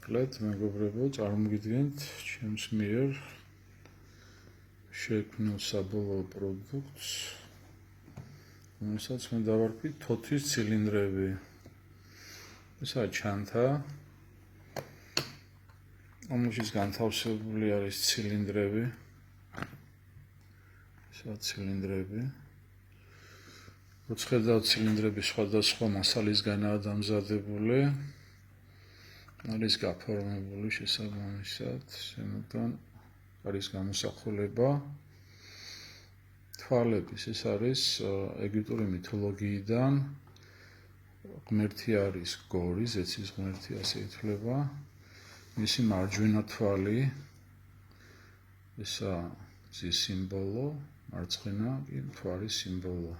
ახლა მეგობრებო, წარმოგიდგენთ ჩემს მიერ შექმნილ საბოლოო პროდუქტს, რომელსაც მე დავარქვი თოთის ცილინდრები. ესაა ჩანთა, რომელშიც განთავსებული არის ცილინდრები. ესაა ცილინდრები. როცა ცილინდრები სხვადასხვა მასალისგანაა დამზადებული. არის გაფორმებული შესაბამისად, შემდგომ არის გამოსახულება თვალების. ეს არის ეგვიპტური მითოლოგიიდან. ღმერთი არის გორი, ზეცის ღმერთი ასე ითვლება. მისი მარჯვენა თვალი ესაა მზის სიმბოლო, მარცხენა კი მთვარის სიმბოლო.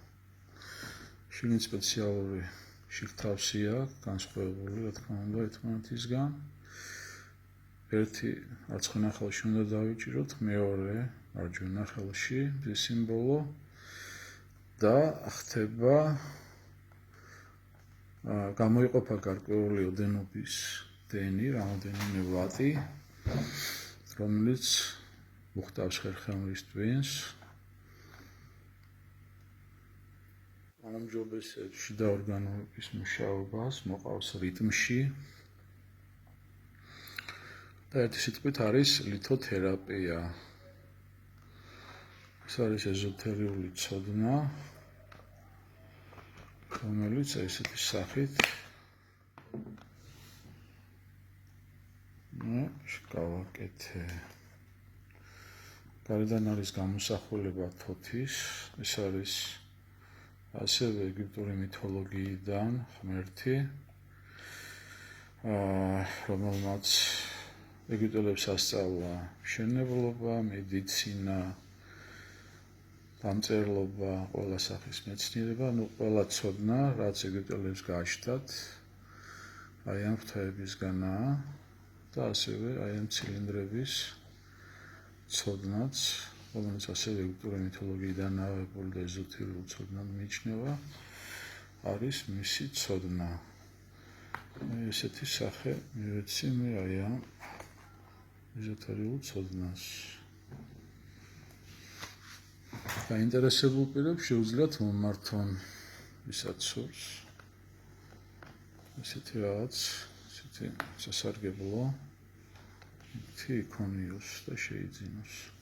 შიგნით სპეციალური შიგთავსია განსხვავებული, რა თქმა უნდა, ერთმანეთისგან. ერთი მარცხენა ხელში უნდა დავიჭიროთ, მეორე მარჯვენა ხელში მზის სიმბოლო და ხდება გამოიყოფა გარკვეული ოდენობის დენი, რამოდენიმე ვატი, რომელიც უხდავს ხერხემლის ტვინს. ამჯობესებს შიდა ორგანოების მუშაობას, მოყავს რიტმში. და ერთი სიტყვით არის ლითოთერაპია. ეს არის ეზოთერიული ცოდნა, რომელიც ესეთი სახით გავაკეთე. გარედან არის გამოსახულება თოთის, ეს არის ასევე ეგვიპტური მითოლოგიიდან ღმერთი, რომელმაც ეგვიპტელებს ასწავლა მშენებლობა, მედიცინა, დამწერლობა, ყველა სახის მეცნიერება, ყველა ცოდნა, რაც ეგვიპტელებს გააჩნდათ, აი ამ ღვთაებისგანაა და ასევე აი ამ ცილინდრების ცოდნაც, რომელიც ასევე ეგვიპტური მითოლოგიიდან ავებული და ეზოთერიულ ცოდნად მიიჩნევა, არის მისი ცოდნა. ესეთი სახე მივეცი მე აი ამ ეზოთერიულ ცოდნას. გაინტერესებულ პირებს შეუძლიათ მომართონ, ვისაც სურს. ესეთი რაღაც, ესეთი სასარგებლო იქონიოს და შეიძინოს.